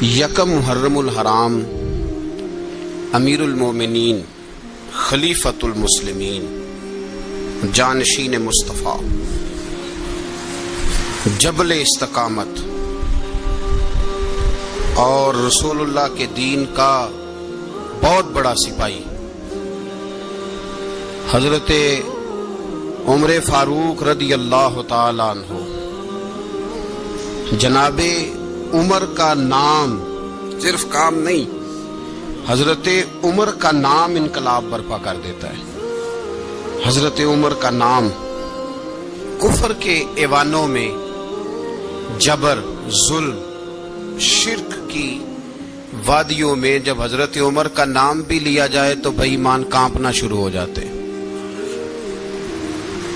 یکم محرم الحرام امیر المومنین خلیفۃ المسلمین جانشین مصطفیٰ جبل استقامت اور رسول اللہ کے دین کا بہت بڑا سپاہی حضرت عمر فاروق رضی اللہ تعالی عنہ، جناب عمر کا نام صرف کام نہیں، حضرت عمر کا نام انقلاب برپا کر دیتا ہے۔ حضرت عمر کا نام کفر کے ایوانوں میں جبر، ظلم، شرک کی وادیوں میں جب حضرت عمر کا نام بھی لیا جائے تو بے ایمان کانپنا شروع ہو جاتے ہیں۔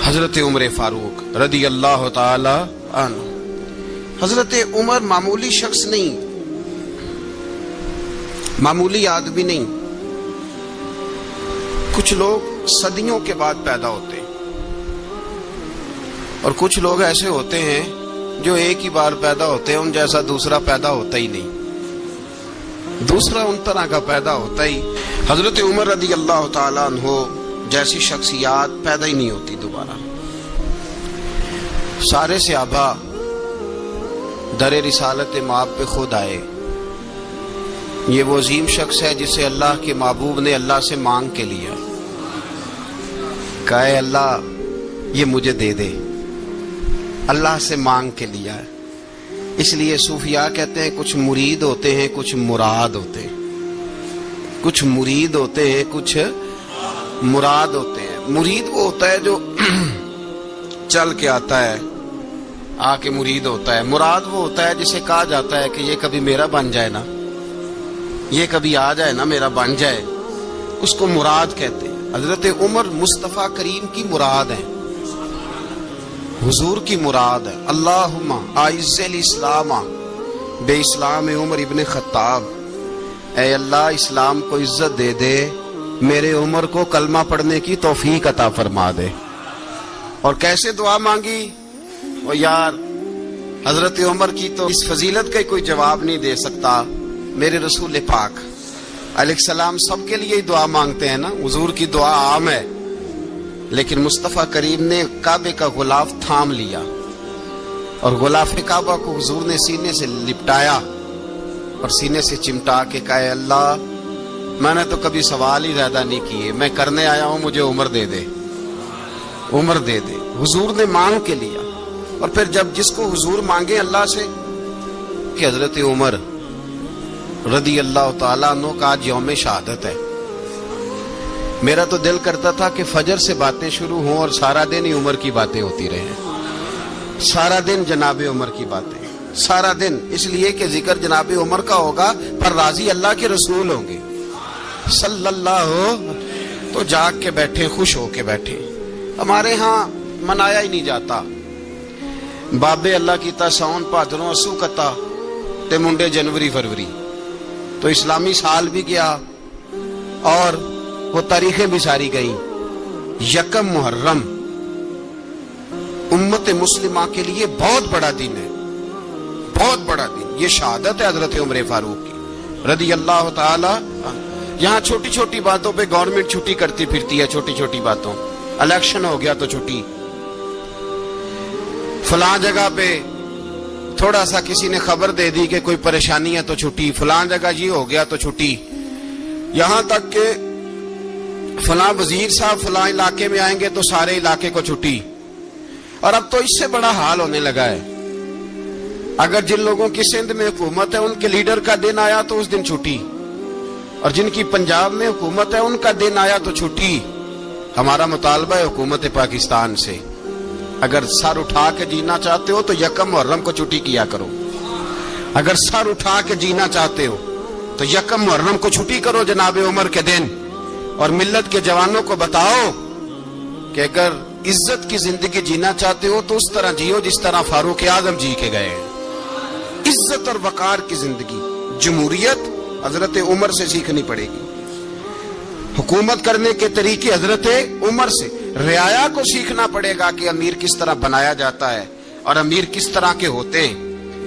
حضرت عمر فاروق رضی اللہ تعالی عنہ، حضرت عمر معمولی شخص نہیں، معمولی آدمی نہیں۔ کچھ لوگ صدیوں کے بعد پیدا ہوتے ہیں اور کچھ لوگ ایسے ہوتے ہیں جو ایک ہی بار پیدا ہوتے ہیں، ان جیسا دوسرا پیدا ہوتا ہی نہیں، دوسرا ان طرح کا پیدا ہوتا ہی۔ حضرت عمر رضی اللہ تعالی عنہ جیسی شخصیات پیدا ہی نہیں ہوتی دوبارہ۔ سارے صحابہ در رسالت مآب پہ خود آئے۔ یہ وہ عظیم شخص ہے جسے اللہ کے محبوب نے اللہ سے مانگ کے لیا، کہا اے اللہ یہ مجھے دے دے، اللہ سے مانگ کے لیا ہے۔ اس لیے صوفیاء کہتے ہیں کچھ مرید ہوتے ہیں، کچھ مراد ہوتے ہیں، کچھ مرید ہوتے ہیں، کچھ مراد ہوتے ہیں۔ مرید وہ ہوتا ہے جو چل کے آتا ہے، آ کے مرید ہوتا ہے۔ مراد وہ ہوتا ہے جسے کہا جاتا ہے کہ یہ کبھی میرا بن جائے نا، یہ کبھی آ جائے نا، میرا بن جائے، اس کو مراد کہتے ہیں۔ حضرت عمر مصطفیٰ کریم کی مراد ہیں، حضور کی مراد ہے۔ اللہم اعز الاسلام بے اسلام عمر ابن خطاب، اے اللہ اسلام کو عزت دے دے، میرے عمر کو کلمہ پڑھنے کی توفیق عطا فرما دے۔ اور کیسے دعا مانگی؟ وہ یار حضرت عمر کی تو اس فضیلت کا کوئی جواب نہیں دے سکتا، میرے رسول پاک علیہ السلام سب کے لیے ہی دعا مانگتے ہیں نا، حضور کی دعا عام ہے، لیکن مصطفیٰ کریم نے کعبے کا غلاف تھام لیا اور غلاف کعبہ کو حضور نے سینے سے لپٹایا اور سینے سے چمٹا کے کہا اے اللہ میں نے تو کبھی سوال ہی زیادہ نہیں کیے، میں کرنے آیا ہوں، مجھے عمر دے دے، عمر دے دے۔ حضور نے مانگ کے لیا۔ اور پھر جب جس کو حضور مانگے اللہ سے کہ حضرت عمر رضی اللہ تعالیٰ عنہ کا آج یوم شہادت ہے، میرا تو دل کرتا تھا کہ فجر سے باتیں شروع ہوں اور سارا دن ہی عمر کی باتیں ہوتی رہیں، سارا دن جناب عمر کی باتیں، سارا دن، اس لیے کہ ذکر جناب عمر کا ہوگا پر راضی اللہ کے رسول ہوں گے صلی اللہ، تو جاگ کے بیٹھے، خوش ہو کے بیٹھے۔ ہمارے ہاں منایا ہی نہیں جاتا، بابے اللہ کیتا ساؤن بھادروں اسو کتا تے منڈے جنوری فروری، تو اسلامی سال بھی گیا اور وہ تاریخیں بھی ساری گئیں۔ یکم محرم امت مسلمہ کے لیے بہت بڑا دن ہے، بہت بڑا دن۔ یہ شہادت ہے حضرت عمر فاروق کی رضی اللہ تعالی عنہ۔ یہاں چھوٹی چھوٹی باتوں پہ گورنمنٹ چھٹی کرتی پھرتی ہے، چھوٹی چھوٹی باتوں، الیکشن ہو گیا تو چھٹی، فلاں جگہ پہ تھوڑا سا کسی نے خبر دے دی کہ کوئی پریشانی ہے تو چھٹی، فلاں جگہ یہ ہو گیا تو چھٹی، یہاں تک کہ فلاں وزیر صاحب فلاں علاقے میں آئیں گے تو سارے علاقے کو چھٹی۔ اور اب تو اس سے بڑا حال ہونے لگا ہے، اگر جن لوگوں کی سندھ میں حکومت ہے ان کے لیڈر کا دن آیا تو اس دن چھٹی، اور جن کی پنجاب میں حکومت ہے ان کا دن آیا تو چھٹی۔ ہمارا مطالبہ ہے حکومت پاکستان سے، اگر سر اٹھا کے جینا چاہتے ہو تو یکم محرم کو چھٹی کیا کرو، اگر سر اٹھا کے جینا چاہتے ہو تو یکم محرم کو چھٹی کرو جناب عمر کے دن، اور ملت کے جوانوں کو بتاؤ کہ اگر عزت کی زندگی جینا چاہتے ہو تو اس طرح جیو جس طرح فاروق اعظم جی کے گئے ہیں۔ عزت اور وقار کی زندگی، جمہوریت حضرت عمر سے سیکھنی پڑے گی، حکومت کرنے کے طریقے حضرت عمر سے، رعایا کو سیکھنا پڑے گا کہ امیر کس طرح بنایا جاتا ہے اور امیر کس طرح کے ہوتے ہیں۔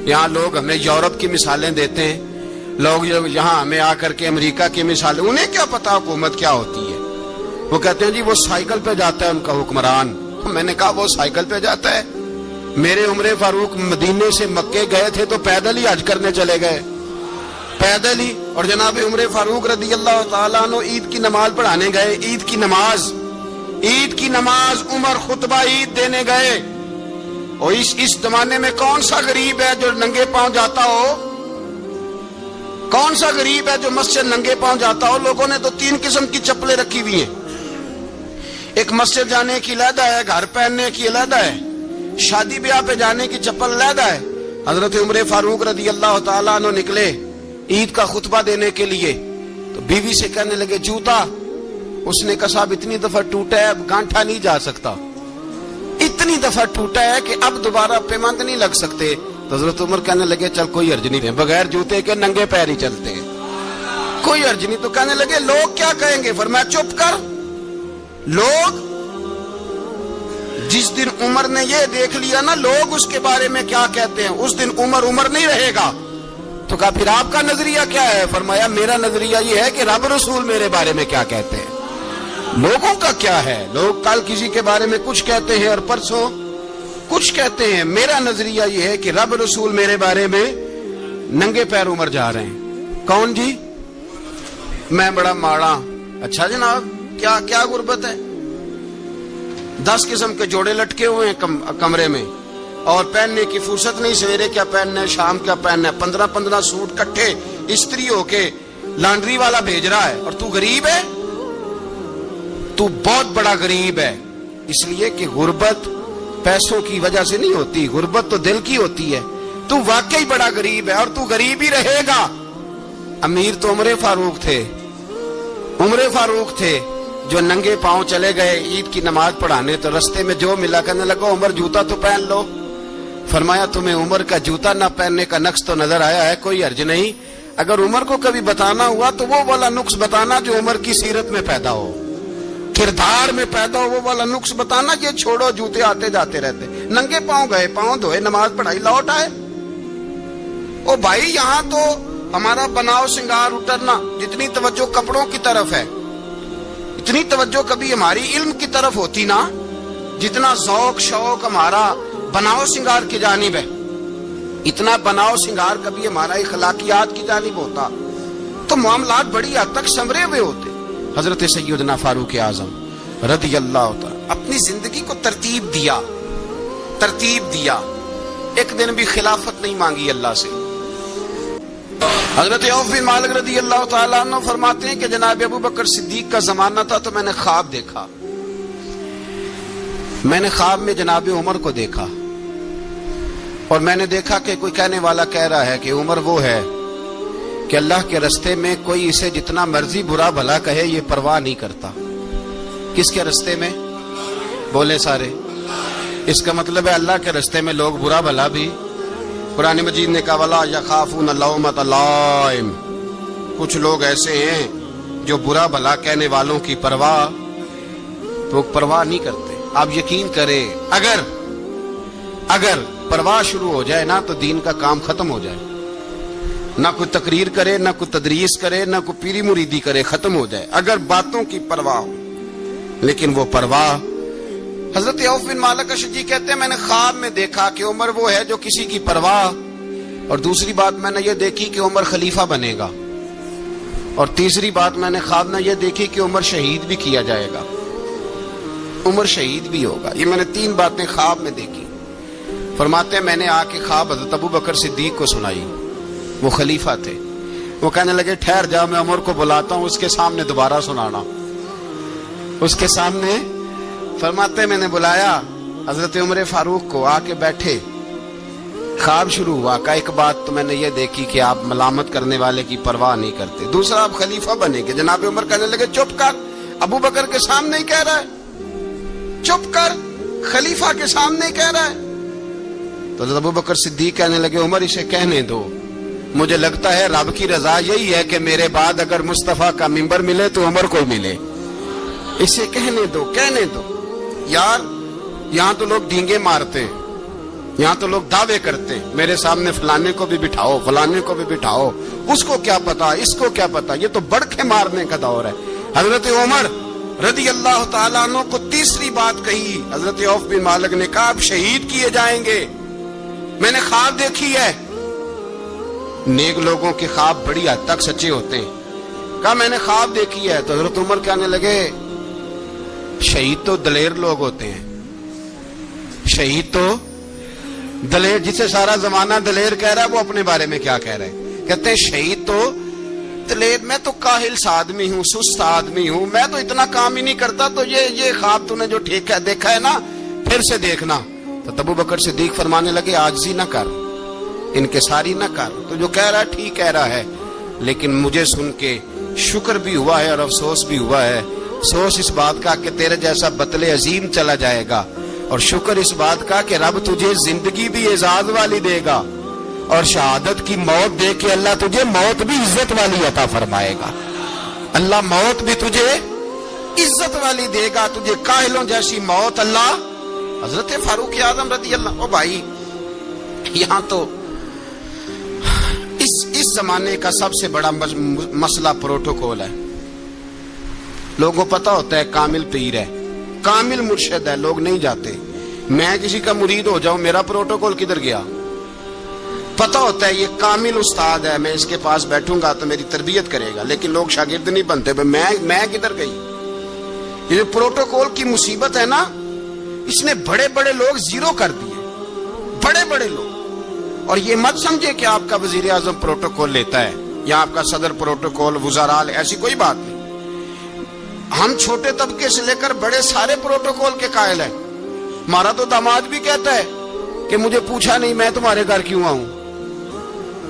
یہاں لوگ ہمیں یورپ کی مثالیں دیتے ہیں لوگ یہاں ہمیں آ کر کے امریکہ کی مثال، انہیں کیا پتا حکومت کیا ہوتی ہے؟ وہ کہتے ہیں جی وہ سائیکل پہ جاتا ہے ان کا حکمران۔ میں نے کہا وہ سائیکل پہ جاتا ہے؟ میرے عمر فاروق مدینے سے مکے گئے تھے تو پیدل ہی حج کرنے چلے گئے، پیدل ہی۔ اور جناب عمر فاروق رضی اللہ تعالیٰ عنہ عید کی نماز پڑھانے گئے، عید کی نماز عمر خطبہ عید دینے گئے۔ اور اس زمانے میں کون سا غریب ہے جو ننگے پاؤں جاتا ہو؟ کون سا غریب ہے جو مسجد ننگے پاؤں جاتا ہو؟ لوگوں نے تو 3 قسم کی چپلیں رکھی ہوئی ہیں، ایک مسجد جانے کی علیحدہ ہے، گھر پہننے کی علیحدہ ہے، شادی بیاہ پہ جانے کی چپل علیحدہ ہے۔ حضرت عمر فاروق رضی اللہ تعالیٰ عنہ نکلے عید کا خطبہ دینے کے لیے، تو بیوی سے کہنے لگے جوتا۔ اس نے کہا صاحب اتنی دفعہ ٹوٹا ہے اب گانٹھا نہیں جا سکتا، اتنی دفعہ ٹوٹا ہے کہ اب دوبارہ پیمند نہیں لگ سکتے۔ تو حضرت عمر کہنے لگے چل کوئی حرج نہیں، بغیر جوتے کے ننگے پیر ہی چلتے ہیں، کوئی حرج نہیں۔ تو کہنے لگے لوگ کیا کہیں گے؟ فرمایا چپ کر۔ لوگ جس دن عمر نے یہ دیکھ لیا نا لوگ اس کے بارے میں کیا کہتے ہیں، اس دن عمر نہیں رہے گا۔ تو کہا پھر آپ کا نظریہ کیا ہے؟ فرمایا میرا نظریہ یہ ہے کہ رب رسول میرے بارے میں کیا کہتے ہیں، لوگوں کا کیا ہے؟ لوگ کل کسی کے بارے میں کچھ کہتے ہیں اور پرسوں کچھ کہتے ہیں، میرا نظریہ یہ ہے کہ رب رسول میرے بارے میں ننگے پیر عمر جا رہے ہیں۔ کون جی؟ میں بڑا ماڑا۔ اچھا جناب کیا غربت ہے؟ 10 قسم کے جوڑے لٹکے ہوئے ہیں کمرے میں، اور پہننے کی فرصت نہیں، سویرے کیا پہننا ہے شام کیا پہننا ہے، 15 سوٹ کٹھے استری ہو کے لانڈری والا بھیج رہا ہے، اور تو غریب ہے، تو بہت بڑا غریب ہے۔ اس لیے کہ غربت پیسوں کی وجہ سے نہیں ہوتی، غربت تو دل کی ہوتی ہے۔ تو واقعی بڑا غریب ہے اور تو غریب ہی رہے گا۔ امیر تو عمر فاروق تھے جو ننگے پاؤں چلے گئے عید کی نماز پڑھانے، تو رستے میں جو ملا کہنے لگا عمر جوتا تو پہن لو۔ فرمایا تمہیں عمر کا جوتا نہ پہننے کا نقص تو نظر آیا ہے، کوئی حرج نہیں۔ اگر عمر کو کبھی بتانا ہوا تو وہ والا نقص بتانا جو عمر کی سیرت میں پیدا ہو، کردار میں پیدا ہو، وہ والا نقص بتانا۔ یہ چھوڑو جوتے آتے جاتے رہتے، ننگے پاؤں گئے، پاؤں دھوئے، نماز پڑھائی، لوٹ آئے۔ او بھائی یہاں تو ہمارا بناؤ سنگار اترنا، جتنی توجہ کپڑوں کی طرف ہے اتنی توجہ کبھی ہماری علم کی طرف ہوتی نا، جتنا ذوق شوق ہمارا بناؤ سنگار کی جانب ہے، اتنا بناؤ سنگار کبھی ہمارا اخلاقیات کی جانب ہوتا تو معاملات بڑی حد تک سنورے ہوئے ہوتے۔ حضرت سیدنا فاروق اعظم رضی اللہ تعالی اپنی زندگی کو ترتیب دیا، ایک دن بھی خلافت نہیں مانگی اللہ سے۔ حضرت عوف بن مالک رضی اللہ تعالیٰ عنہ فرماتے ہیں کہ جناب ابو بکر صدیق کا زمانہ تھا تو میں نے خواب دیکھا، میں نے خواب میں جناب عمر کو دیکھا، اور میں نے دیکھا کہ کوئی کہنے والا کہہ رہا ہے کہ عمر وہ ہے کہ اللہ کے رستے میں کوئی اسے جتنا مرضی برا بھلا کہے یہ پرواہ نہیں کرتا۔ کس کے رستے میں؟ بولے سارے۔ اس کا مطلب ہے اللہ کے رستے میں لوگ برا بھلا بھی، قرآن مجید نے کہا وَلَا يَخَافُونَ لَوْمَةَ لَائِمٍ، کچھ لوگ ایسے ہیں جو برا بھلا کہنے والوں کی پرواہ نہیں کرتے۔ آپ یقین کریں اگر پرواہ شروع ہو جائے نا تو دین کا کام ختم ہو جائے، نہ کوئی تقریر کرے، نہ کوئی تدریس کرے، نہ کوئی پیری مریدی کرے، ختم ہو جائے اگر باتوں کی پرواہ ہو۔ لیکن وہ پرواہ، حضرت عوف بن مالک اشجعی کہتے ہیں میں نے خواب میں دیکھا کہ عمر وہ ہے جو کسی کی پرواہ، اور دوسری بات میں نے یہ دیکھی کہ عمر خلیفہ بنے گا، اور تیسری بات میں نے خواب میں یہ دیکھی کہ عمر شہید بھی کیا جائے گا، عمر شہید بھی ہوگا۔ یہ میں نے 3 باتیں خواب میں دیکھی۔ فرماتے ہیں میں نے آ کے خواب حضرت ابو بکر صدیق کو سنائی، وہ خلیفہ تھے۔ وہ کہنے لگے ٹھہر جا، میں عمر کو بلاتا ہوں، اس کے سامنے دوبارہ سنانا، اس کے سامنے۔ فرماتے ہیں میں نے بلایا حضرت عمر فاروق کو، آ کے بیٹھے، خواب شروع ہوا۔ کہ ایک بات تو میں نے یہ دیکھی کہ آپ ملامت کرنے والے کی پرواہ نہیں کرتے، دوسرا آپ خلیفہ بنے گے۔ جناب عمر کہنے لگے چپ کر، ابو بکر کے سامنے ہی کہہ رہا ہے، چپ کر، خلیفہ کے سامنے ہی کہہ رہا ہے۔ تو حضرت ابو بکر صدیق کہنے لگے عمر اسے کہنے دو، مجھے لگتا ہے رب کی رضا یہی ہے کہ میرے بعد اگر مصطفیٰ کا منبر ملے تو عمر کو ملے، اسے کہنے دو۔ یار یہاں تو لوگ ڈینگے مارتے ہیں، یہاں تو لوگ دعوے کرتے ہیں میرے سامنے فلانے کو بھی بٹھاؤ، فلانے کو بھی بٹھاؤ، اس کو کیا پتا، اس کو کیا پتا، یہ تو بڑکے مارنے کا دور ہے۔ حضرت عمر رضی اللہ تعالیٰ عنہ کو تیسری بات کہی، حضرت عوف بن مالک نے کہا آپ شہید کیے جائیں گے، میں نے خواب دیکھی ہے۔ نیک لوگوں کے خواب بڑی حد تک سچے ہوتے ہیں، کہا میں نے خواب دیکھی ہے۔ تو حضرت عمر کہنے لگے شہید تو دلیر لوگ ہوتے ہیں، شہید تو دلیر، جسے سارا زمانہ دلیر کہہ رہا ہے وہ اپنے بارے میں کیا کہہ رہے ہیں، کہتے ہیں شہید تو دلیر، میں تو کاہل سا آدمی ہوں، سست آدمی ہوں، میں تو اتنا کام ہی نہیں کرتا، تو یہ خواب تو نے جو ٹھیک ہے دیکھا ہے نا پھر سے دیکھنا۔ تو ابو بکر صدیق فرمانے لگے عاجزی نہ کر، انکساری نہ کر، تو جو کہہ رہا ہے ٹھیک کہہ رہا ہے، لیکن مجھے سن کے شکر بھی ہوا ہے اور افسوس بھی ہوا ہے۔ افسوس اس بات کا کہ تیرے جیسا بطل عظیم چلا جائے گا، اور شکر اس بات کا کہ رب تجھے زندگی بھی اعزاز والی دے گا، اور شہادت کی موت دے کے اللہ تجھے موت بھی عزت والی عطا فرمائے گا۔ اللہ موت بھی تجھے عزت والی دے گا، تجھے کاہلوں جیسی موت اللہ۔ حضرت فاروق اعظم رضی اللہ، او بھائی یہاں تو اس زمانے کا سب سے بڑا مسئلہ پروٹوکول ہے۔ لوگوں کو پتا ہوتا ہے کامل پیر ہے، کامل مرشد ہے، لوگ نہیں جاتے۔ میں کسی کا مرید ہو جاؤں، میرا پروٹوکول کدھر گیا؟ پتا ہوتا ہے یہ کامل استاد ہے، میں اس کے پاس بیٹھوں گا تو میری تربیت کرے گا، لیکن لوگ شاگرد نہیں بنتے، میں کدھر گئی؟ یہ جو پروٹوکول کی مصیبت ہے نا، اس نے بڑے بڑے لوگ زیرو کر دیے، بڑے بڑے لوگ۔ اور یہ مت سمجھے کہ آپ کا وزیر اعظم پروٹوکول لیتا ہے یا آپ کا صدر پروٹوکول، وزراء، ایسی کوئی بات نہیں۔ ہم چھوٹے طبقے سے لے کر بڑے سارے پروٹوکول کے قائل ہیں۔ ہمارا تو داماد بھی کہتا ہے کہ مجھے پوچھا نہیں میں تمہارے گھر کیوں آؤں۔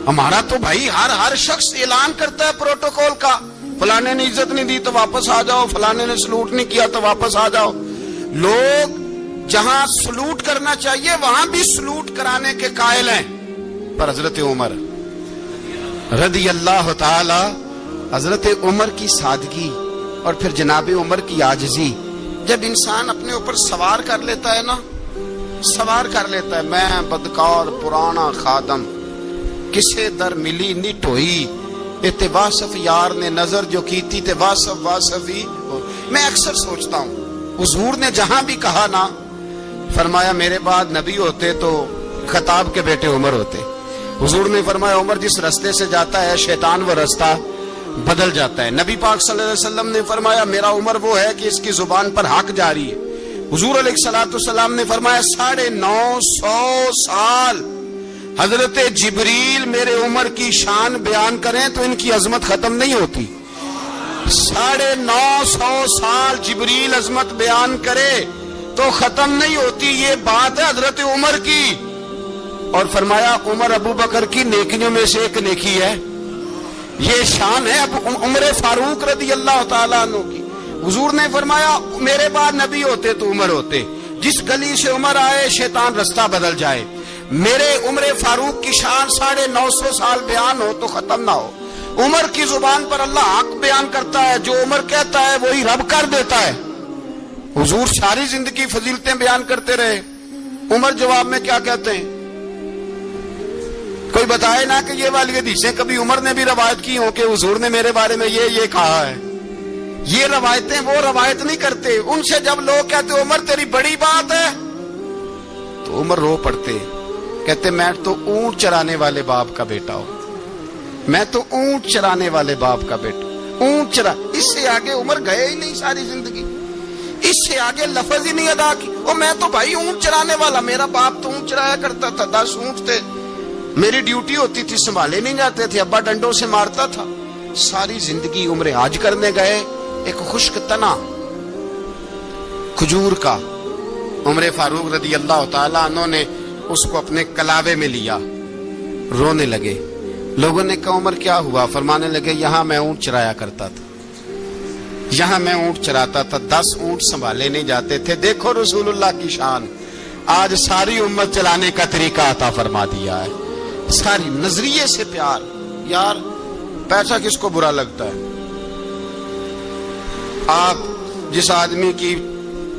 ہمارا تو بھائی ہر شخص اعلان کرتا ہے پروٹوکول کا، فلانے نے عزت نہیں دی تو واپس آ جاؤ، فلانے نے سلوٹ نہیں کیا تو واپس آ جاؤ۔ لوگ جہاں سلوٹ کرنا چاہیے وہاں بھی سلوٹ کرانے کے قائل ہیں، پر حضرت عمر رضی اللہ تعالی، حضرت عمر کی سادگی اور پھر جناب عمر کی عاجزی، جب انسان اپنے اوپر سوار کر لیتا ہے نا، سوار کر لیتا ہے، میں بدکار پرانا خادم، کسے در ملی نٹ ہوئی، تے واصف یار نے نظر جو کی تھی تے واصف ہی۔ میں اکثر سوچتا ہوں حضور نے جہاں بھی کہا نا، فرمایا میرے بعد نبی ہوتے تو خطاب کے بیٹے عمر ہوتے۔ حضور نے فرمایا عمر جس رستے سے جاتا ہے شیطان وہ رستہ بدل جاتا ہے۔ نبی پاک صلی اللہ علیہ وسلم نے فرمایا میرا عمر وہ ہے کہ اس کی زبان پر حق جاری ہے۔ حضور علیہ الصلوۃ والسلام نے فرمایا 950 سال حضرت جبریل میرے عمر کی شان بیان کریں تو ان کی عظمت ختم نہیں ہوتی۔ 950 سال جبریل عظمت بیان کرے تو ختم نہیں ہوتی۔ یہ بات ہے حضرت عمر کی، اور فرمایا عمر ابو بکر کی نیکیوں میں سے ایک نیکی ہے، یہ شان ہے عمر فاروق رضی اللہ تعالیٰ عنہ کی۔ حضور نے فرمایا میرے بعد نبی ہوتے تو عمر ہوتے، جس گلی سے عمر آئے شیطان رستہ بدل جائے۔ میرے عمر فاروق کی شان 950 سال بیان ہو تو ختم نہ ہو۔ عمر کی زبان پر اللہ حق بیان کرتا ہے، جو عمر کہتا ہے وہی رب کر دیتا ہے۔ حضور ساری زندگی فضیلتیں بیان کرتے رہے، عمر جواب میں کیا کہتے ہیں؟ کوئی بتائے نا کہ یہ والی حدیثیں کبھی عمر نے بھی روایت کی ہوں کہ حضور نے میرے بارے میں یہ کہا ہے۔ یہ روایتیں وہ روایت نہیں کرتے، ان سے جب لوگ کہتے عمر تیری بڑی بات ہے تو عمر رو پڑتے، کہتے میں تو اونٹ چرانے والے باپ کا بیٹا ہوں، میں تو اونٹ چرانے والے باپ کا بیٹا، اونٹ چرا۔ اس سے آگے عمر گئے ہی نہیں ساری زندگی، اس سے آگے لفظ ہی نہیں ادا کی۔ وہ میں تو بھائی اونٹ چرانے والا، میرا باپ تو اونٹ چرایا کرتا تھا، 10 اونٹ تھے، میری ڈیوٹی ہوتی تھی، سنبھالے نہیں جاتے تھے، ابا ڈنڈوں سے مارتا تھا۔ ساری زندگی عمر حج کرنے گئے، ایک خشک تنا کھجور کا عمر فاروق رضی اللہ تعالیٰ عنہ نے اس کو اپنے کلاوے میں لیا، رونے لگے۔ لوگوں نے کہا عمر کیا ہوا؟ فرمانے لگے یہاں میں اونٹ چرایا کرتا تھا، یہاں میں اونٹ چراتا تھا، 10 اونٹ سنبھالے نہیں جاتے تھے۔ دیکھو رسول اللہ کی شان، آج ساری امت چلانے کا طریقہ عطا فرما دیا ہے، ساری نظریے سے پیار۔ یار پیسہ کس کو برا لگتا ہے؟ آپ جس آدمی کی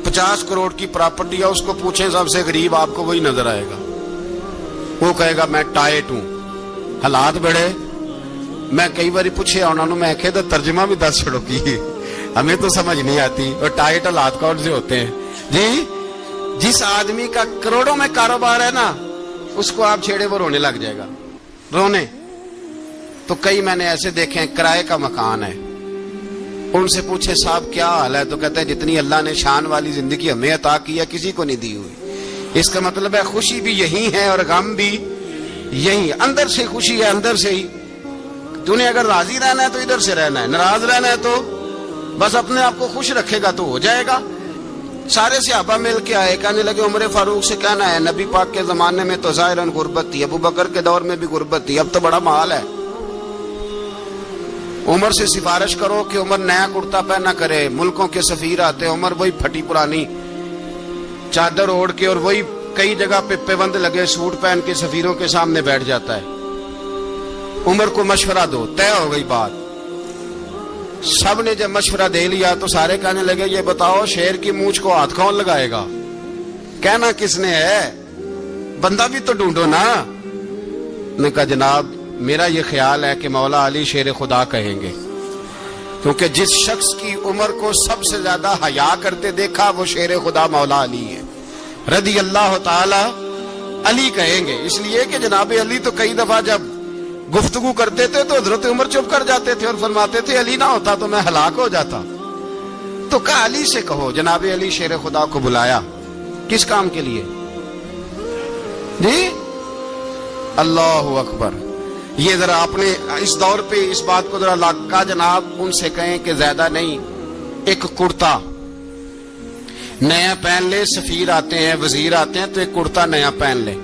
50 کروڑ کی پراپرٹی ہے اس کو پوچھیں سب سے غریب، آپ کو وہی نظر آئے گا۔ وہ کہے گا میں ٹائٹ ہوں. حالات بڑے میں کئی باری پوچھے انہوں نے، میں کہ ترجمہ بھی دس چھڑو کی ہمیں تو سمجھ نہیں آتی. اور ٹائٹ حالات کون سے ہوتے ہیں جی؟ جس آدمی کا کروڑوں میں کاروبار ہے نا، اس کو آپ چھیڑے وہ رونے لگ جائے گا. رونے تو کئی میں نے ایسے دیکھے ہیں، کرائے کا مکان ہے، ان سے پوچھے صاحب کیا حال ہے، تو کہتے ہیں جتنی اللہ نے شان والی زندگی ہمیں عطا کی ہے کسی کو نہیں دی ہوئی. اس کا مطلب ہے خوشی بھی یہی ہے اور غم بھی یہی. اندر سے خوشی ہے، اندر سے ہی. تو نے اگر راضی رہنا ہے تو ادھر سے رہنا ہے، ناراض رہنا ہے تو بس اپنے آپ کو خوش رکھے گا تو ہو جائے گا. سارے صحابہ مل کے آئے، کہنے لگے عمر فاروق سے کہنا ہے نبی پاک کے زمانے میں تو ظاہراً غربت تھی، ابو بکر کے دور میں بھی غربت تھی، اب تو بڑا مال ہے. عمر سے سفارش کرو کہ عمر نیا کرتا پہنا کرے. ملکوں کے سفیر آتے، عمر وہی پھٹی پرانی چادر اوڑھ کے اور وہی کئی جگہ پہ پیوند لگے سوٹ پہن کے سفیروں کے سامنے بیٹھ جاتا ہے. عمر کو مشورہ دو، طے ہو گئی بات. سب نے جب مشورہ دے لیا تو سارے کہنے لگے یہ بتاؤ شیر کی مونچھ کو ہاتھ کون لگائے گا؟ کہنا کس نے ہے؟ بندہ بھی تو ڈھونڈو نا. نے کہا جناب میرا یہ خیال ہے کہ مولا علی شیر خدا کہیں گے، کیونکہ جس شخص کی عمر کو سب سے زیادہ حیا کرتے دیکھا وہ شیر خدا مولا علی ہے رضی اللہ تعالی. علی کہیں گے اس لیے کہ جناب علی تو کئی دفعہ جب گفتگو کرتے تھے تو حضرت عمر چپ کر جاتے تھے اور فرماتے تھے علی نہ ہوتا تو میں ہلاک ہو جاتا. تو کہا علی سے کہو. جناب علی شیر خدا کو بلایا، کس کام کے لیے جی؟ اللہ اکبر. یہ ذرا آپ نے اس دور پہ اس بات کو ذرا لگا جناب ان سے کہیں کہ زیادہ نہیں، ایک کرتا نیا پہن لے. سفیر آتے ہیں، وزیر آتے ہیں تو ایک کرتا نیا پہن لے.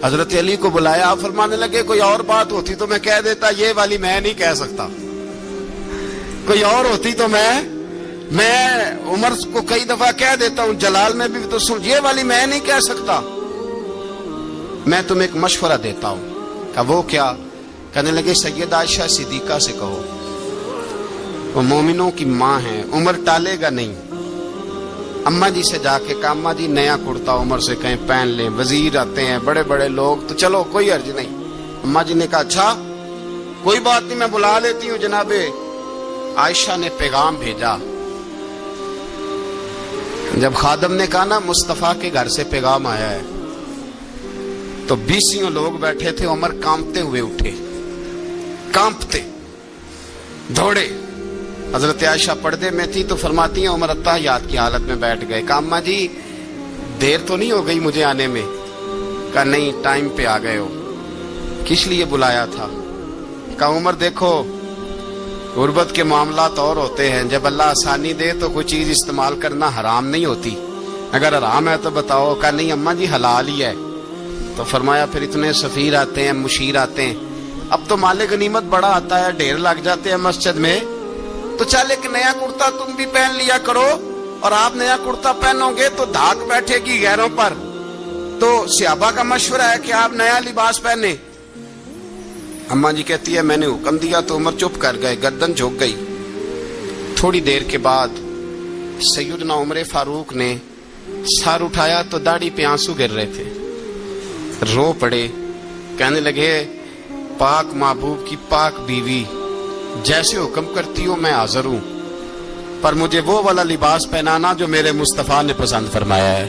حضرت علی کو بلایا، آپ فرمانے لگے کوئی اور بات ہوتی تو میں کہہ دیتا، یہ والی میں نہیں کہہ سکتا. کوئی اور ہوتی تو میں عمر کو کئی دفعہ کہہ دیتا ہوں، جلال میں بھی تو سن، یہ والی میں نہیں کہہ سکتا. میں تمہیں ایک مشورہ دیتا ہوں. کہ وہ کیا؟ کہنے لگے سیدہ عائشہ صدیقہ سے کہو، وہ مومنوں کی ماں ہیں، عمر ٹالے گا نہیں. اماں جی سے جا کے کہ اماں جی نیا کرتا عمر سے کہیں پہن لیں. وزیر آتے ہیں، بڑے بڑے لوگ، تو چلو کوئی عرض نہیں. اماں جی نے کہا اچھا کوئی بات نہیں میں بلا لیتی ہوں. جناب عائشہ نے پیغام بھیجا. جب خادم نے کہا نا مصطفیٰ کے گھر سے پیغام آیا ہے، تو 20 لوگ بیٹھے تھے. عمر کانپتے ہوئے اٹھے، کانپتے دوڑے. حضرت عائشہ پردے میں تھی تو فرماتی ہیں عمر اتحیات کی حالت میں بیٹھ گئے. کہا اماں جی دیر تو نہیں ہو گئی مجھے آنے میں؟ کہا نہیں ٹائم پہ آ گئے ہو. کس لیے بلایا تھا؟ کہا عمر دیکھو غربت کے معاملات اور ہوتے ہیں، جب اللہ آسانی دے تو کوئی چیز استعمال کرنا حرام نہیں ہوتی، اگر حرام ہے تو بتاؤ. کہا نہیں اماں جی حلال ہی ہے. تو فرمایا پھر اتنے سفیر آتے ہیں، مشیر آتے ہیں، اب تو مال غنیمت بڑا آتا ہے، ڈھیر لگ جاتے ہیں مسجد میں، تو چل ایک نیا کرتا تم بھی پہن لیا کرو. اور آپ نیا کرتا پہنو گے تو دھاک بیٹھے گی غیروں پر. تو صحابہ کا مشورہ ہے کہ آپ نیا لباس پہنے. اماں جی کہتی ہے میں نے حکم دیا تو عمر چپ کر گئے، گردن جھک گئی. تھوڑی دیر کے بعد سیدنا عمر فاروق نے سر اٹھایا تو داڑھی پہ آنسو گر رہے تھے. رو پڑے، کہنے لگے پاک محبوب کی پاک بیوی جیسے حکم کرتی ہو میں حاضر ہوں، پر مجھے وہ والا لباس پہنانا جو میرے مصطفیٰ نے پسند فرمایا ہے.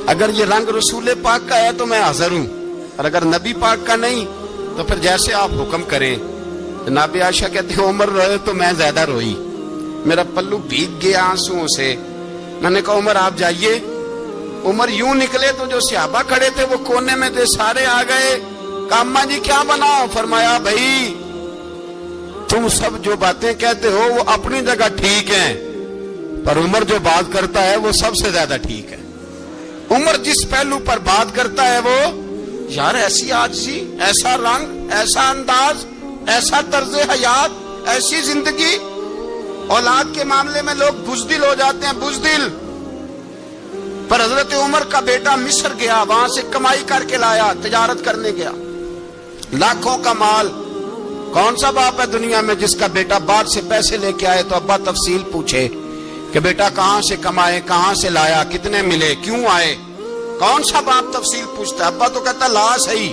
اگر یہ رنگ رسول پاک کا ہے تو میں حاضر ہوں، اور اگر نبی پاک کا نہیں تو پھر جیسے آپ حکم کریں. جناب عائشہ کہتے ہیں عمر روئے تو میں زیادہ روئی، میرا پلو بھیگ گیا آنسوؤں سے. میں نے کہا عمر آپ جائیے. عمر یوں نکلے تو جو صحابہ کھڑے تھے وہ کونے میں تھے، سارے آ گئے. کہا اماں جی کیا بناؤ؟ فرمایا بھائی تم سب جو باتیں کہتے ہو وہ اپنی جگہ ٹھیک ہیں، پر عمر جو بات کرتا ہے وہ سب سے زیادہ ٹھیک ہے. عمر جس پہلو پر بات کرتا ہے وہ یار ایسی عاجزی، ایسا رنگ، ایسا انداز، ایسا طرز حیات، ایسی زندگی. اولاد کے معاملے میں لوگ بزدل ہو جاتے ہیں، بزدل. پر حضرت عمر کا بیٹا مصر گیا، وہاں سے کمائی کر کے لایا، تجارت کرنے گیا، لاکھوں کا مال. کون سا باپ ہے دنیا میں جس کا بیٹا باہر سے پیسے لے کے آئے تو ابا تفصیل پوچھے کہ بیٹا کہاں سے کمائے، کہاں سے لایا، کتنے ملے، کیوں آئے؟ کون سا باپ تفصیل پوچھتا ہے؟ ابا تو کہتا لا صحیح،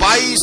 22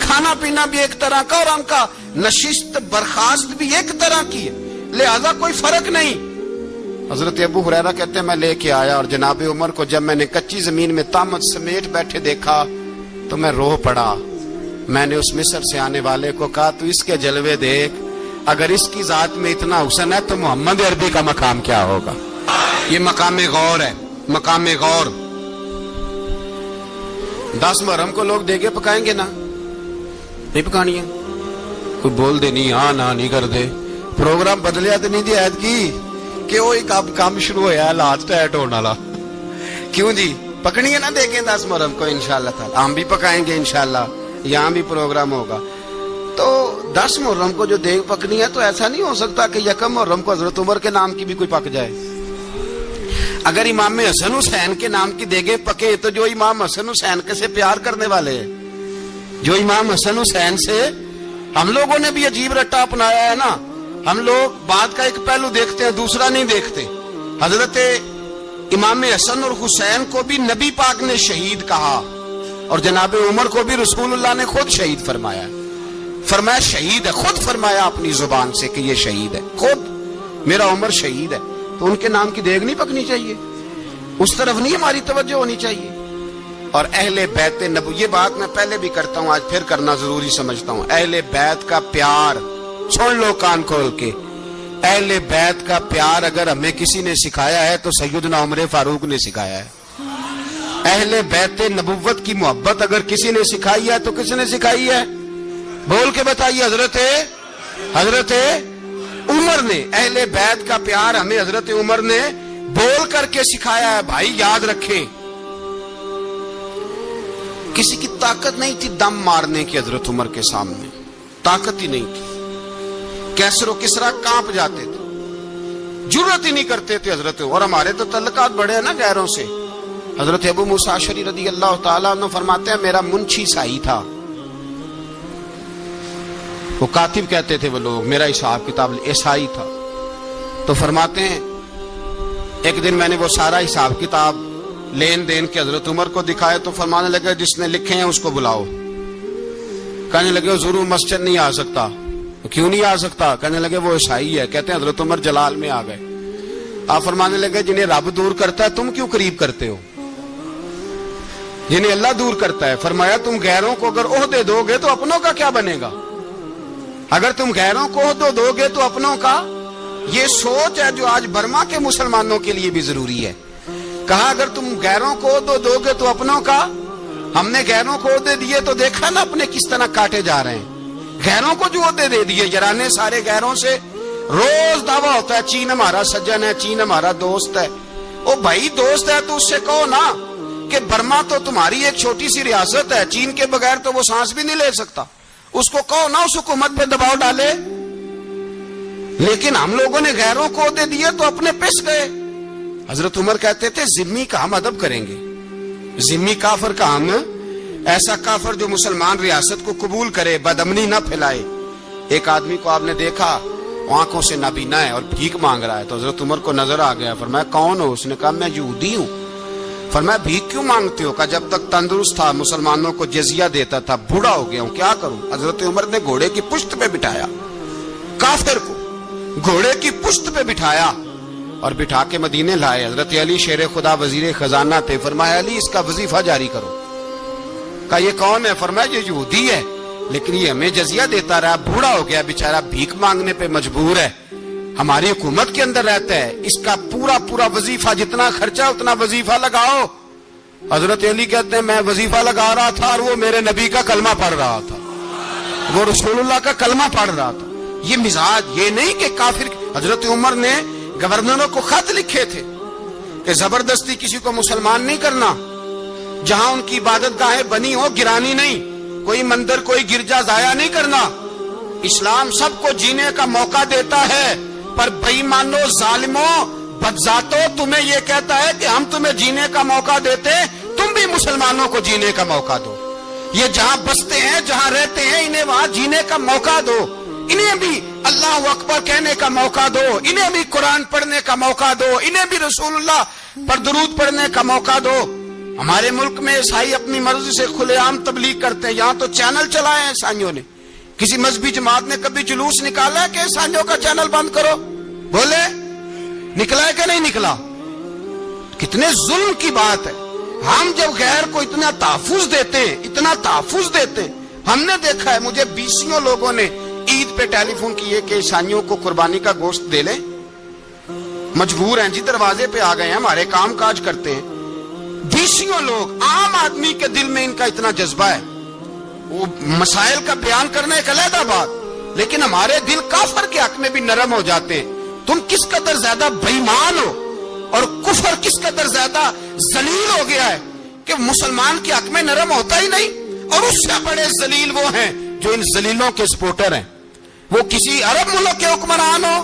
کھانا پینا بھی ایک طرح کا اور ان کا نشست برخاست بھی ایک طرح کی ہے، لہذا کوئی فرق نہیں۔ حضرت ابو ہریرہ کہتے ہیں میں لے کے آیا اور جناب عمر کو جب میں نے کچی زمین میں تامت سمیٹ بیٹھے دیکھا تو میں رو پڑا۔ میں نے اس مصر سے آنے والے کو کہا تو اس کے جلوے دیکھ، اگر اس کی ذات میں اتنا حسن ہے تو محمد عربی کا مقام کیا ہوگا؟ یہ مقام غور ہے، مقام غور۔ 10 محرم کو لوگ دیگے پکائیں گے نا؟ نہیں پکانی ہے؟ کوئی بول دے نہیں، ہاں نہ نہیں کر دے، پروگرام بدلیا تو نہیں دی عید کی کہ وہ ایک اب کام شروع ہویا ہے لات ٹائٹ ہونے والا، کیوں جی؟ پکنی ہے نا دیکھیں 10 محرم کو انشاءاللہ تعالی، ہم بھی پکائیں گے انشاءاللہ، یہاں بھی پروگرام ہوگا۔ تو 10 محرم کو جو دیگ پکنی ہے تو ایسا نہیں ہو سکتا کہ 1 محرم کو حضرت عمر کے نام کی بھی کوئی پک جائے۔ اگر امام حسن حسین کے نام کی دیگیں پکے تو جو امام حسن حسین کے سے پیار کرنے والے ہیں، جو امام حسن حسین سے، ہم لوگوں نے بھی عجیب رٹا اپنایا ہے نا، ہم لوگ بات کا ایک پہلو دیکھتے ہیں دوسرا نہیں دیکھتے۔ حضرت امام حسن اور حسین کو بھی نبی پاک نے شہید کہا اور جناب عمر کو بھی رسول اللہ نے خود شہید فرمایا، فرمایا شہید ہے، خود فرمایا اپنی زبان سے کہ یہ شہید ہے، خود میرا عمر شہید ہے۔ تو ان کے نام کی دیگ نہیں پکنی چاہیے، اس طرف نہیں ہماری توجہ ہونی چاہیے۔ اور اہل بیت نبو، یہ بات میں پہلے بھی کرتا ہوں، آج پھر کرنا ضروری سمجھتا ہوں، اہل بیت کا پیار، سن لو کان کھول کے، اہل بیت کا پیار اگر ہمیں کسی نے سکھایا ہے تو سیدنا عمر فاروق نے سکھایا ہے۔ اہل بیت نبوت کی محبت اگر کسی نے سکھائی ہے تو کس نے سکھائی ہے؟ بول کے بتائیے، حضرت عمر نے۔ اہل بیت کا پیار ہمیں حضرت عمر نے بول کر کے سکھایا ہے۔ بھائی یاد رکھیں، کسی کی طاقت نہیں تھی دم مارنے کی حضرت عمر کے سامنے، طاقت ہی نہیں تھی۔ کیسر و کسرا کانپ جاتے تھے، جرأت ہی نہیں کرتے تھے حضرت۔ اور ہمارے تو تعلقات بڑے ہیں نا غیروں سے۔ حضرت ابو موسیٰ اشعری رضی اللہ تعالیٰ عنہ فرماتے ہیں میرا منشی عیسائی تھا، وہ کاتب کہتے تھے وہ لوگ، میرا حساب کتاب عیسائی تھا۔ تو فرماتے ہیں ایک دن میں نے وہ سارا حساب کتاب لین دین کے حضرت عمر کو دکھائے تو فرمانے لگے جس نے لکھے ہیں اس کو بلاؤ۔ کہنے لگے حضور مسجد نہیں آ سکتا۔ کیوں نہیں آ سکتا؟ کہنے لگے وہ عیسائی ہے۔ کہتے ہیں حضرت عمر جلال میں آ گئے، آپ فرمانے لگے جنہیں رب دور کرتا ہے تم کیوں قریب کرتے ہو؟ جنہیں اللہ دور کرتا ہے۔ فرمایا تم غیروں کو اگر عہدے دو گے تو اپنوں کا کیا بنے گا؟ اگر تم غیروں کو عہدے دو گے تو اپنوں کا۔ یہ سوچ ہے جو آج برما کے مسلمانوں کے لیے بھی ضروری ہے۔ کہا اگر تم غیروں کو عہدے دو گے تو اپنوں کا۔ ہم نے غیروں کو عہدے دیے تو دیکھا نا اپنے کس طرح کاٹے جا رہے ہیں۔ غیروں کو جو عہدے دے دیے یارانے سارے غیروں سے، روز دعویٰ ہوتا ہے چین ہمارا سجن ہے، چین ہمارا دوست ہے۔ او بھائی دوست ہے تو اس سے کہو نا کہ برما تو تمہاری ایک چھوٹی سی ریاست ہے، چین کے بغیر تو وہ سانس بھی نہیں لے سکتا، اس کو کہو نا اس حکومت پہ دباؤ ڈالے۔ لیکن ہم لوگوں نے غیروں کو عہدے دیے تو اپنے پس گئے۔ حضرت عمر کہتے تھے ذمی کا ہم ادب کریں گے، ذمی کافر کا ہم، ایسا کافر جو مسلمان ریاست کو قبول کرے، بدامنی نہ پھیلائے۔ ایک آدمی کو آپ نے دیکھا آنکھوں سے نابینا ہے اور بھیک مانگ رہا ہے، تو حضرت عمر کو نظر آ گیا، فرمایا کون ہو؟ اس نے کہا میں یہودی ہوں۔ فرمایا بھیک کیوں مانگتے ہو؟ کہا جب تک تندرست تھا مسلمانوں کو جزیہ دیتا تھا، بوڑھا ہو گیا ہوں کیا کروں؟ حضرت عمر نے گھوڑے کی پشت پہ بٹھایا کافر کو، گھوڑے کی پشت پہ بٹھایا اور بٹھا کے مدینے لائے۔ حضرت علی شیر خدا وزیر خزانہ تھے، فرمایا علی اس کا وظیفہ جاری کرو۔ کہا یہ کون ہے؟ فرمایا یہ یہودی ہے لیکن یہ ہمیں جزیہ دیتا رہا، بوڑھا ہو گیا بیچارہ، بھیک مانگنے پہ مجبور ہے، ہماری حکومت کے اندر رہتا ہے، اس کا پورا وظیفہ جتنا خرچہ اتنا وظیفہ لگاؤ۔ حضرت علی کہتے ہیں میں وظیفہ لگا رہا تھا اور وہ میرے نبی کا کلمہ پڑھ رہا تھا، وہ رسول اللہ کا کلمہ پڑھ رہا تھا۔ یہ مزاج، یہ نہیں کہ کافر۔ حضرت عمر نے گورنروں کو خط لکھے تھے کہ زبردستی کسی کو مسلمان نہیں کرنا، جہاں ان کی عبادت گاہیں بنی ہو گرانی نہیں، کوئی مندر کوئی گرجا ضائع نہیں کرنا۔ اسلام سب کو جینے کا موقع دیتا ہے، پر بے ایمانو ظالموں بدذاتوں تمہیں یہ کہتا ہے کہ ہم تمہیں جینے کا موقع دیتے، تم بھی مسلمانوں کو جینے کا موقع دو۔ یہ جہاں بستے ہیں جہاں رہتے ہیں انہیں وہاں جینے کا موقع دو، انہیں بھی اللہ اکبر کہنے کا موقع دو، انہیں بھی قرآن پڑھنے کا موقع دو، انہیں بھی رسول اللہ پر درود پڑھنے کا موقع دو۔ ہمارے ملک میں عیسائی اپنی مرضی سے کھلے عام تبلیغ کرتے ہیں. یہاں تو چینل چلائے ہیں عیسائیوں نے. کسی مذہبی جماعت نے کبھی جلوس نکالا ہے کہ عیسائیوں کا چینل بند کرو؟ بولے نکلا ہے کہ نہیں نکلا؟ کتنے ظلم کی بات ہے. ہم جب غیر کو اتنا تحفظ دیتے ہیں، اتنا تحفظ دیتے ہیں. ہم نے دیکھا ہے، مجھے بیسیوں لوگوں نے عید پہ ٹیلی فون کیے کہ عیسائیوں کو قربانی کا گوشت دے لیں. مجبور ہیں جی، دروازے پہ آ گئے ہیں، ہمارے کام کاج کرتے ہیں. بیسیوں لوگ، عام آدمی کے دل میں ان کا اتنا جذبہ ہے. وہ مسائل کا بیان کرنا ایک علیحدہ بات، لیکن ہمارے دل کافر کے حق میں بھی نرم ہو جاتے ہیں. تم کس قدر زیادہ بے ایمان ہو اور کفر کس قدر زیادہ ذلیل ہو گیا ہے کہ مسلمان کے حق میں نرم ہوتا ہی نہیں. اور اس سے بڑے ذلیل وہ ہیں جو ان ذلیلوں کے سپورٹر ہیں. وہ کسی عرب ملک کے حکمران ہو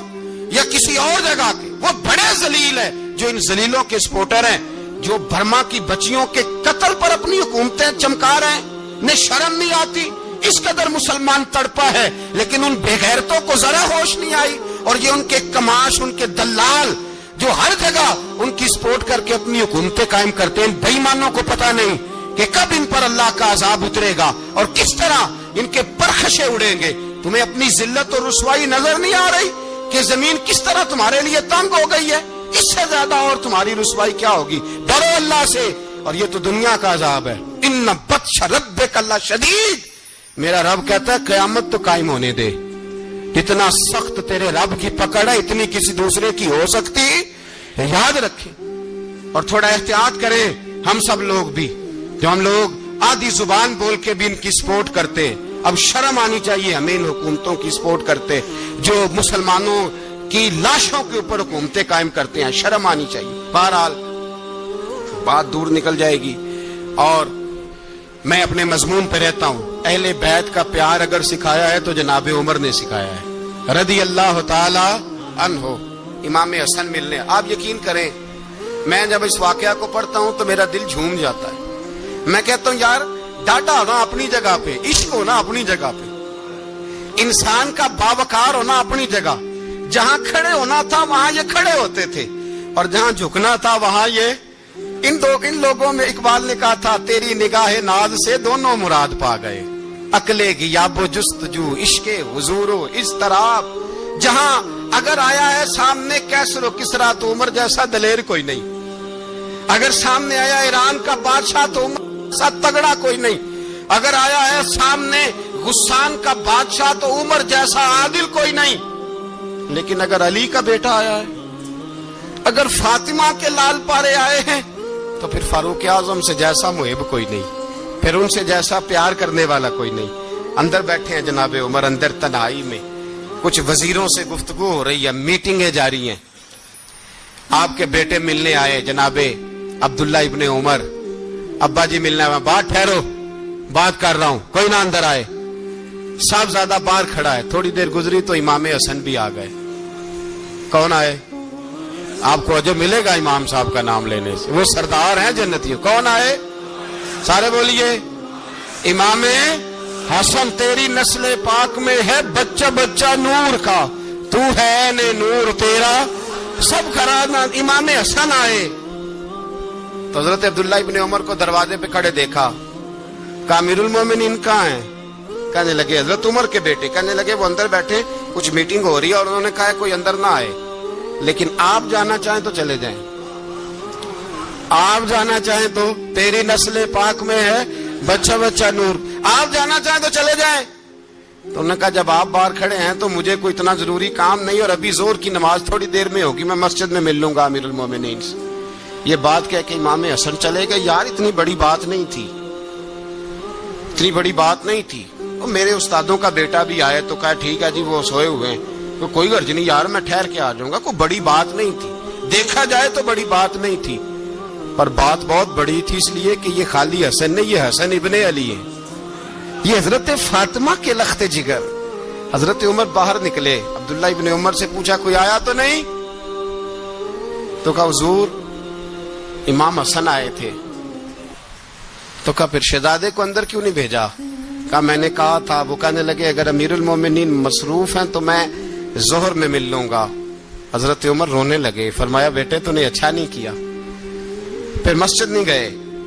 یا کسی اور جگہ کے، وہ بڑے ذلیل ہیں جو ان ذلیلوں کے سپورٹر ہیں، جو برما کی بچیوں کے قتل پر اپنی حکومتیں چمکا رہے ہیں. انہیں شرم نہیں آتی. اس قدر مسلمان تڑپا ہے، لیکن ان بے غیرتوں کو ذرا ہوش نہیں آئی. اور یہ ان کے کماش، ان کے دلال جو ہر جگہ ان کی سپورٹ کر کے اپنی حکومتیں قائم کرتے ہیں، بے ایمانوں کو پتہ نہیں کہ کب ان پر اللہ کا عذاب اترے گا اور کس طرح ان کے پرخشے اڑیں گے. تمہیں اپنی ذلت اور رسوائی نظر نہیں آ رہی کہ زمین کس طرح تمہارے لیے تنگ ہو گئی ہے؟ اس سے زیادہ اور تمہاری رسوائی کیا ہوگی؟ ڈرو اللہ سے. اور یہ تو دنیا کا عذاب ہے. ان بطش ربک لشدید. میرا رب کہتا ہے قیامت تو قائم ہونے دے. اتنا سخت تیرے رب کی پکڑ ہے، اتنی کسی دوسرے کی ہو سکتی؟ یاد رکھیں اور تھوڑا احتیاط کریں. ہم سب لوگ بھی، جو ہم لوگ آدھی زبان بول کے بھی ان کی سپورٹ کرتے ہیں، اب شرم آنی چاہیے ہمیں ان حکومتوں کی سپورٹ کرتے جو مسلمانوں کی لاشوں کے اوپر حکومتیں قائم کرتے ہیں. شرم آنی چاہیے. بہرحال بات دور نکل جائے گی اور میں اپنے مضمون پہ رہتا ہوں. اہل بیت کا پیار اگر سکھایا ہے تو جناب عمر نے سکھایا ہے رضی اللہ تعالی عنہ. امام حسن ملنے، آپ یقین کریں میں جب اس واقعہ کو پڑھتا ہوں تو میرا دل جھوم جاتا ہے. میں کہتا ہوں یار، ڈاٹا ہونا اپنی جگہ پہ، عشق ہونا اپنی جگہ پہ، انسان کا باوقار ہونا اپنی جگہ. جہاں کھڑے ہونا تھا وہاں یہ کھڑے ہوتے تھے، اور جہاں جھکنا تھا وہاں یہ. ان لوگوں میں اقبال نے کہا تھا تیری نگاہ ناز سے دونوں مراد پا گئے، عقلے غیاب و جستجو، عشق حضور و اضطراب. جہاں اگر آیا ہے سامنے کیسر و کسرا تو عمر جیسا دلیر کوئی نہیں. اگر سامنے آیا ایران کا بادشاہ تو عمر جیسا تگڑا کوئی نہیں. اگر آیا ہے سامنے غسان کا بادشاہ تو عمر جیسا عادل کوئی نہیں. لیکن اگر علی کا بیٹا آیا ہے، اگر فاطمہ کے لال پارے آئے ہیں، تو پھر فاروق اعظم سے جیسا محب کوئی نہیں، پھر ان سے جیسا پیار کرنے والا کوئی نہیں. اندر بیٹھے ہیں جناب عمر، اندر تنہائی میں کچھ وزیروں سے گفتگو ہو رہی ہے، میٹنگیں جاری ہیں. آپ کے بیٹے ملنے آئے جناب عبداللہ ابن عمر. ابا جی ملنا ہے. بات ٹھہرو، بات کر رہا ہوں، کوئی نہ اندر آئے. صاحبزادہ باہر کھڑا ہے. تھوڑی دیر گزری تو امام حسن بھی آ گئے. کون آئے؟ آپ کو جو ملے گا امام صاحب کا نام لینے سے، وہ سردار ہیں جنتی. کون آئے؟ سارے بولیے. امام حسن، تیری نسل پاک میں ہے بچہ بچہ نور کا، تو ہے نے نور تیرا سب کرانا. امام حسن آئے تو حضرت عبداللہ ابن عمر کو دروازے پہ کھڑے دیکھا. کہا امیر المومنین کہاں ہیں؟ کہنے لگے حضرت عمر کے بیٹے. کہنے لگے وہ اندر بیٹھے، کچھ میٹنگ ہو رہی ہے اور انہوں نے کہا ہے کوئی اندر نہ آئے، لیکن آپ جانا چاہیں تو چلے جائیں. آپ جانا چاہیں تو، تیری نسل پاک میں ہے بچہ بچہ نور، آپ جانا چاہیں تو چلے جائیں. تو انہوں نے کہا جب آپ باہر کھڑے ہیں تو مجھے کوئی اتنا ضروری کام نہیں، اور ابھی زور کی نماز تھوڑی دیر میں ہوگی، میں مسجد میں مل لوں گا امیر المومنین سے. یہ بات کہہ کے امام حسن چلے گئے. یار اتنی بڑی بات نہیں تھی، اتنی بڑی بات نہیں تھی. میرے استادوں کا بیٹا بھی آئے تو کہا ٹھیک ہے جی وہ سوئے ہوئے ہیں، تو کوئی غرض نہیں یار، میں ٹھہر کے آ جاؤں گا. کوئی بڑی بات نہیں تھی، دیکھا جائے تو بڑی بات نہیں تھی، پر بات بہت بڑی تھی اس لیے کہ یہ خالی حسن نہیں، یہ حسن ابن علی ہے، یہ حضرت فاطمہ کے لخت جگر. حضرت عمر باہر نکلے. عبداللہ ابن عمر سے پوچھا کوئی آیا تو نہیں؟ تو کہا حضور امام حسن آئے تھے. تو کہا پھر شہزادے کو اندر کیوں نہیں بھیجا؟ کہا میں نے کہا تھا. وہ کہنے لگے اگر امیر المومنین مصروف ہیں تو میں ظہر میں مل لوں گا. حضرت عمر رونے لگے. فرمایا بیٹے تو نے اچھا نہیں کیا. پھر مسجد نہیں گئے،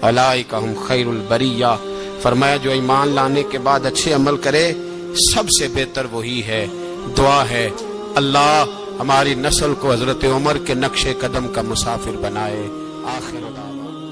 اولئک ہم خیر البریہ، فرمایا جو ایمان لانے کے بعد اچھے عمل کرے سب سے بہتر وہی ہے۔ دعا ہے اللہ ہماری نسل کو حضرت عمر کے نقش قدم کا مسافر بنائے۔ آخر دعوانا